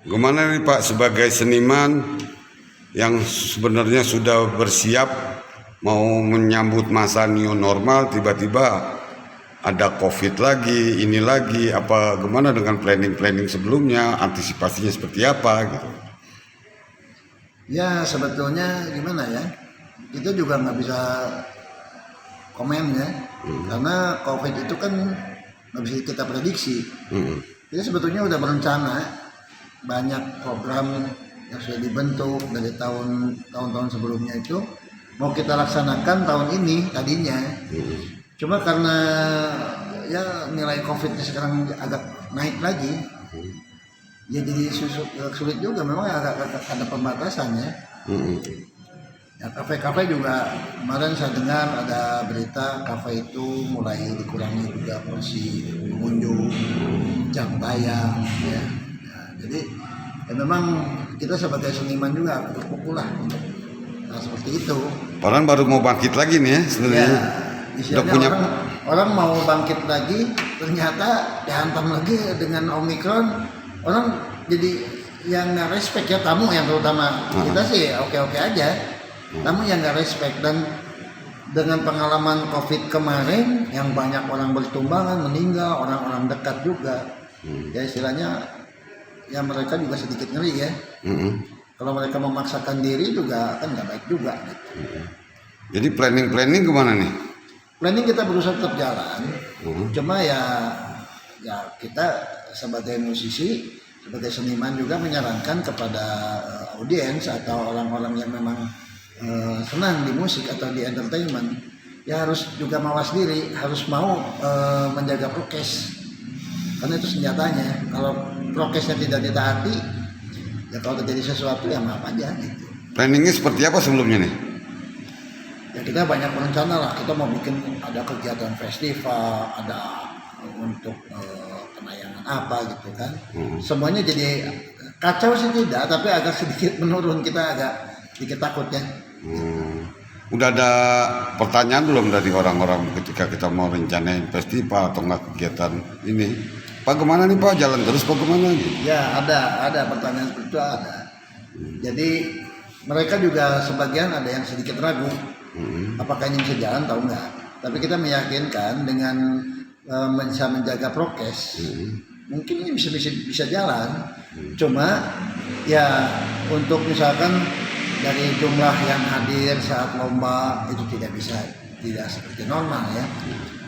Gimana nih Pak sebagai seniman yang sebenarnya sudah bersiap mau menyambut masa new normal, tiba-tiba ada COVID lagi, ini lagi, apa gimana dengan planning sebelumnya, antisipasinya seperti apa gitu? Ya sebetulnya gimana ya, kita juga nggak bisa komen ya, karena COVID itu kan nggak bisa kita prediksi. Kita sebetulnya udah berencana banyak program yang sudah dibentuk dari tahun-tahun sebelumnya itu mau kita laksanakan tahun ini tadinya. Cuma karena ya nilai COVID sekarang agak naik lagi, ya jadi sulit juga, memang agak ada pembatasannya. Ya kafe-kafe juga kemarin saya dengar ada berita kafe itu mulai dikurangi juga porsi pengunjung, jam tayang ya. Jadi ya memang kita sebagai seniman juga berkumpul lah untuk seperti itu. Orang baru mau bangkit lagi nih ya sebenarnya. Udah punya orang mau bangkit lagi, ternyata dihantam lagi dengan Omikron. Orang jadi yang nggak respect ya, tamu yang terutama. Kita sih oke-oke aja, tamu yang nggak respect. Dan dengan pengalaman COVID kemarin yang banyak orang bertumbangan meninggal, orang-orang dekat juga, ya istilahnya ya mereka juga sedikit ngeri ya. Kalau mereka memaksakan diri juga kan nggak baik juga gitu. Jadi planning gimana nih? Planning kita berusaha tetap jalan, cuma ya kita sebagai musisi, sebagai seniman juga menyarankan kepada audiens atau orang-orang yang memang senang di musik atau di entertainment, ya harus juga mawas diri, harus mau menjaga prokes, karena itu senjatanya. Kalau prokesnya tidak ditaati, ya kalau terjadi sesuatu ya maaf aja gitu. Planningnya seperti apa sebelumnya nih? Ya kita banyak berencana lah, kita mau bikin ada kegiatan festival, ada untuk penayangan apa gitu kan. Semuanya jadi kacau sih tidak, tapi agak sedikit menurun, kita agak sedikit takut ya. Udah ada pertanyaan belum dari orang-orang ketika kita mau rencanain festival atau enggak kegiatan ini? Pak kemana nih Pak, jalan terus Pak kemana gitu? Ya ada pertanyaan seperti itu ada. Jadi mereka juga sebagian ada yang sedikit ragu, apakah ini bisa jalan atau enggak. Tapi kita meyakinkan dengan bisa menjaga prokes, mungkin ini bisa jalan. Cuma ya untuk misalkan dari jumlah yang hadir saat lomba itu tidak seperti normal ya.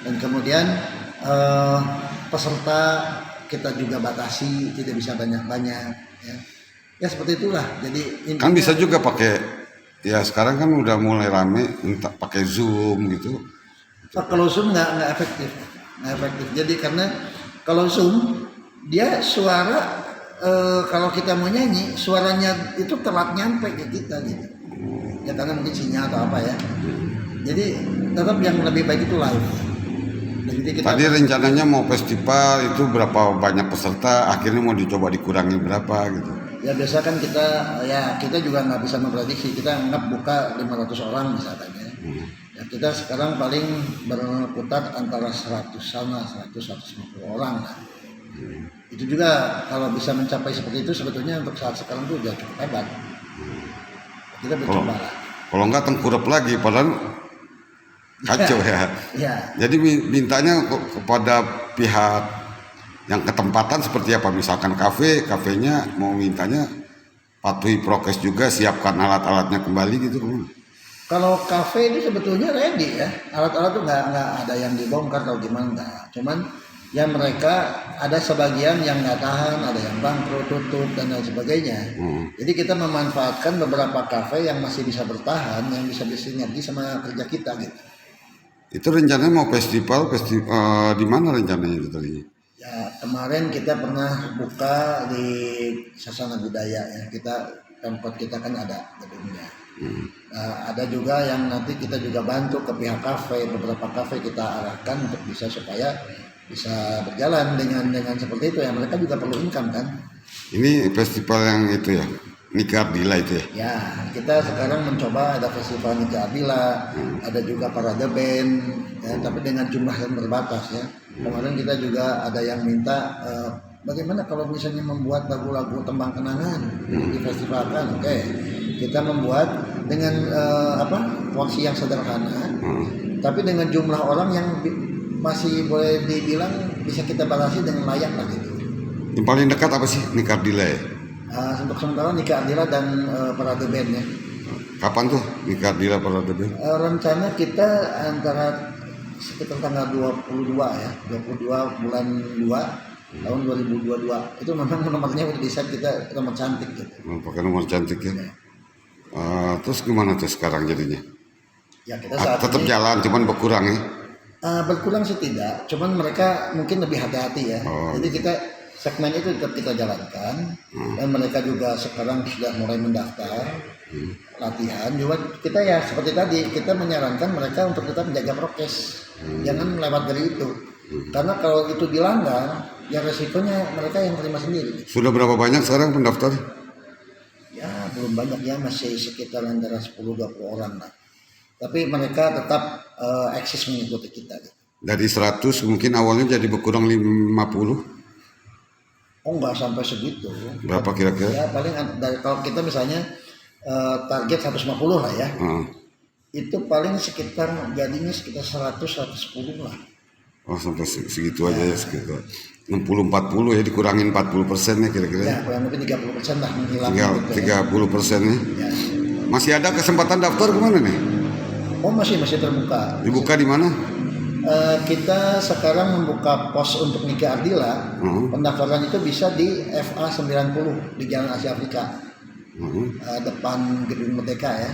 Dan kemudian peserta kita juga batasi, tidak bisa banyak-banyak ya. Ya seperti itulah. Jadi intinya, kan bisa juga pakai, ya sekarang kan udah mulai rame entah pakai Zoom gitu. kalau Zoom nggak efektif. Jadi karena kalau Zoom dia suara kalau kita mau nyanyi suaranya itu telat nyampe ke kita gitu. Ya karena mungkin sinyal atau apa ya. Jadi tetap yang lebih baik itu live. Tadi rencananya mau festival itu berapa banyak peserta, akhirnya mau dicoba dikurangi berapa gitu. Ya biasa kan kita juga nggak bisa memprediksi, kita anggap buka 500 orang misalkan ya. Ya kita sekarang paling berputar antara 150 orang lah. Itu juga kalau bisa mencapai seperti itu sebetulnya untuk saat sekarang itu udah cukup hebat. Kita mencoba lah. Kalau nggak tengkurap lagi, padahal kacau ya. Jadi mintanya kepada pihak yang ketempatan seperti apa, misalkan kafenya mau mintanya patuhi prokes juga, siapkan alat-alatnya kembali gitu. Kalau kafe ini sebetulnya ready ya, alat-alat tuh nggak ada yang dibongkar atau gimana nggak. Cuman ya mereka ada sebagian yang nggak tahan, ada yang bangkrut, tutup dan lain sebagainya. Jadi kita memanfaatkan beberapa kafe yang masih bisa bertahan, yang bisa bersinergi sama kerja kita gitu. Itu rencananya mau festival di mana rencananya itu tadi? Ya kemarin kita pernah buka di Sasana Budaya ya, Pemkot kita kan ada gedungnya. Ada juga yang nanti kita juga bantu ke pihak kafe, beberapa kafe kita arahkan untuk supaya bisa berjalan dengan seperti itu ya. Mereka juga perlu income kan. Ini festival yang itu ya, Nikah Ardila itu ya? Ya, kita sekarang mencoba ada festival Nikah Ardila, ada juga parade band, ya, tapi dengan jumlah yang terbatas ya. Kemarin kita juga ada yang minta bagaimana kalau misalnya membuat lagu-lagu tembang kenangan di festivalkan? Oke, kita membuat dengan porsi yang sederhana, tapi dengan jumlah orang yang masih boleh dibilang bisa kita batasi dengan layak lah gitu. Yang paling dekat apa sih? Nika Ardila ya? Untuk sementara Nika Ardila dan Parade Band ya. Kapan tuh Nika Ardila Parade Band? Rencana kita antara sekitar tanggal 22 ya, 22 bulan 2 tahun 2022. Itu memang nomornya udah di-set, kita nomor cantik gitu. Pakai nomor cantik ya. Terus gimana tuh sekarang jadinya? Ya kita saat tetap ini jalan, cuman berkurang ya? berkurang sih tidak, cuman mereka mungkin lebih hati-hati ya. Jadi kita segmen itu tetap kita jalankan, dan mereka juga sekarang sudah mulai mendaftar latihan. Juga kita ya seperti tadi, kita menyarankan mereka untuk tetap menjaga prokes, jangan lewat dari itu, karena kalau itu dilanggar ya resikonya mereka yang terima sendiri. Sudah berapa banyak sekarang pendaftar? Ya belum banyak ya, masih sekitar antara 10-20 orang lah, tapi mereka tetap eksis mengikuti kita. Dari 100 mungkin awalnya jadi berkurang 50. Oh enggak sampai segitu. Berapa kira-kira? Ya paling dari, kalau kita misalnya target 150 lah ya. Itu paling sekitar jadinya sekitar 100-110 lah. Oh sampai segitu aja ya, sekitar 60-40 ya, dikurangin 40% ya kira-kira. Ya kurang lebih 30% lah menghilang. 30% ya. Ya. Masih ada kesempatan daftar kemana nih? Oh masih terbuka. Dibuka di mana? Kita sekarang membuka pos untuk Nika Ardila. Pendaftaran itu bisa di FA 90 di Jalan Asia Afrika, depan Gedung Merdeka ya.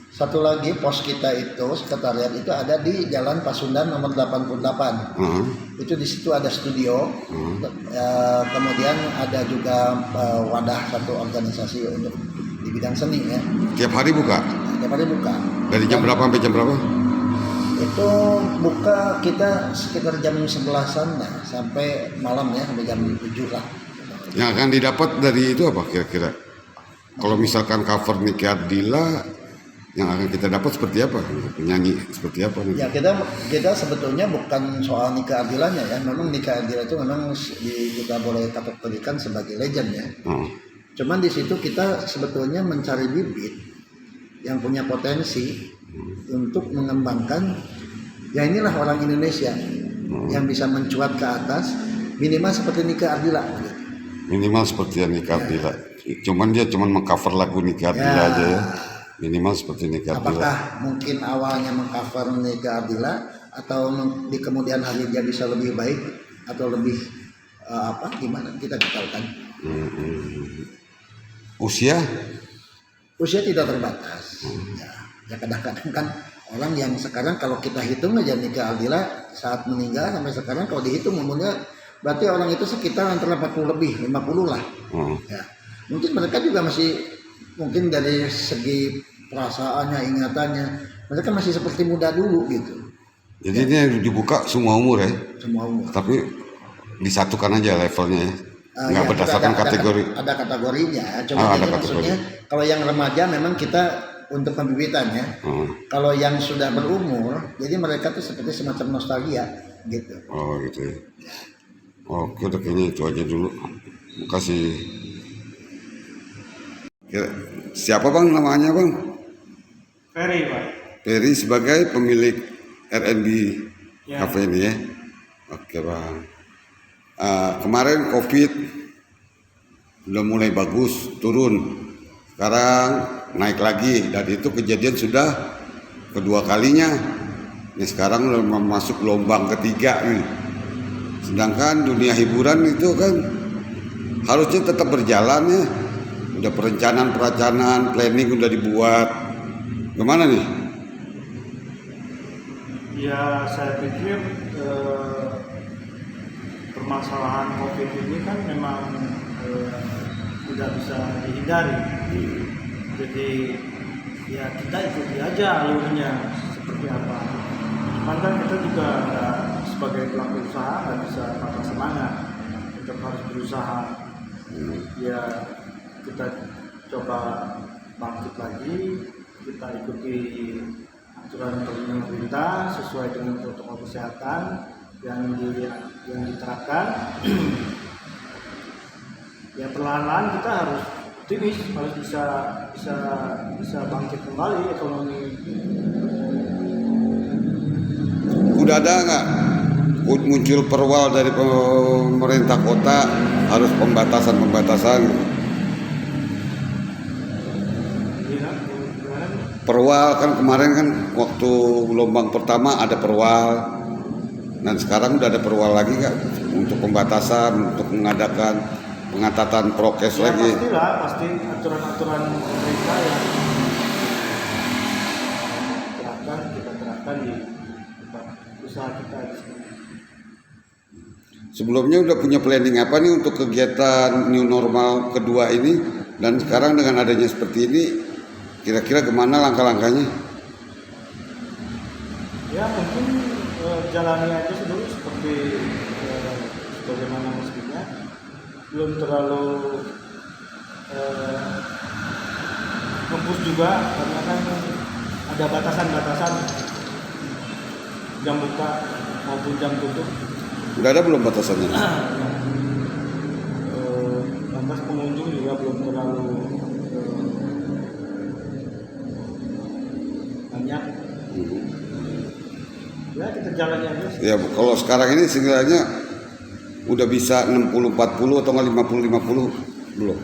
Satu lagi pos kita itu, sekretariat itu ada di Jalan Pasundan nomor 88. Itu di situ ada studio. Kemudian ada juga wadah satu organisasi untuk di bidang seni ya. Tiap hari buka? Tiap hari buka. Dari jam berapa sampai jam berapa? Itu buka kita sekitar jam 11-an ya, sampai malam ya, sampai jam 7 lah. Yang akan didapat dari itu apa kira-kira? Kalau misalkan cover Nika Ardila, yang akan kita dapat seperti apa? Penyanyi seperti apa? Ya kita sebetulnya bukan soal Nika Ardilanya ya. Memang Nika Ardila itu memang kita boleh kategorikan sebagai legend ya. Cuman di situ kita sebetulnya mencari bibit yang punya potensi untuk mengembangkan, ya inilah orang Indonesia yang bisa mencuat ke atas, minimal seperti Nika Ardila. Minimal seperti Nika Ardila. Cuman dia mengcover lagu Nika Ardila aja ya. Minimal seperti Nika Ardila. Apakah mungkin awalnya mengcover Nika Ardila, atau di kemudian hari dia bisa lebih baik atau lebih gimana kita ketahukan. Usia tidak terbatas. Ya kadang-kadang kan orang yang sekarang kalau kita hitung aja Nika Ardila saat meninggal sampai sekarang, kalau dihitung umurnya berarti orang itu sekitar antara 40 lebih, 50 lah. Ya. Mungkin mereka juga masih, mungkin dari segi perasaannya, ingatannya, mereka masih seperti muda dulu gitu. Jadi ini dibuka semua umur ya? Semua umur. Tapi disatukan aja levelnya ya? Nggak berdasarkan kategori? Ada kategorinya, cuma ada maksudnya kalau yang remaja memang kita untuk pembibitan ya. Kalau yang sudah berumur, jadi mereka tuh seperti semacam nostalgia gitu. Oh gitu ya. Oke, udah kayaknya itu aja dulu. Makasih. Siapa bang namanya bang? Ferry pak. Ferry sebagai pemilik R&B Ya. Cafe ini ya. Oke bang. Kemarin COVID udah mulai bagus, turun. Sekarang naik lagi, dan itu kejadian sudah kedua kalinya. Ini sekarang udah masuk gelombang ketiga nih. Sedangkan dunia hiburan itu kan harusnya tetap berjalan ya. Udah perencanaan, planning udah dibuat. Gimana nih? Ya saya pikir permasalahan COVID ini kan memang tidak bisa dihindari. Jadi ya kita ikuti aja alurnya seperti apa. Cuman kan kita juga sebagai pelaku usaha nggak bisa patah semangat, tetap harus berusaha. Ya kita coba bangkit lagi, kita ikuti aturan pemerintah sesuai dengan protokol kesehatan yang diterapkan. ya perlahan-lahan kita harus optimis, harus bisa bangkit kembali ekonomi. Udah ada nggak muncul perwal dari pemerintah kota harus pembatasan? Perwal kan kemarin kan waktu gelombang pertama ada perwal, dan sekarang udah ada perwal lagi nggak untuk pembatasan, untuk mengadakan pengetatan prokes Ya lagi? pastilah, pasti aturan-aturan pemerintah yang kita terapkan di tempat usaha kita di sini. Sebelumnya udah punya planning apa nih untuk kegiatan new normal kedua ini, dan sekarang dengan adanya seperti ini kira-kira kemana langkah-langkahnya? Ya mungkin jalani aja dulu seperti sebagaimana mestinya, belum terlalu ngebus juga karena kan ada batasan-batasan jam buka maupun jam tutup. Udah ada belum batasannya? Lantas pengunjung juga belum terlalu banyak. Ya kita jalani aja. Ya kalau sekarang ini sebenarnya udah bisa 60-40 atau nggak 50-50 belum?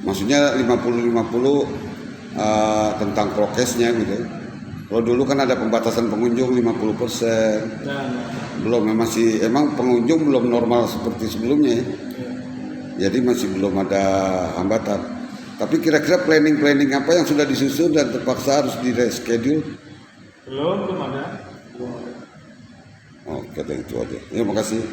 Maksudnya 50-50 tentang prokesnya gitu. Kalau dulu kan ada pembatasan pengunjung 50%. Belum, emang pengunjung belum normal seperti sebelumnya ya. Jadi masih belum ada hambatan. Tapi kira-kira planning apa yang sudah disusun dan terpaksa harus di reschedule? Belum ada. Oke, itu aja. Ya, makasih.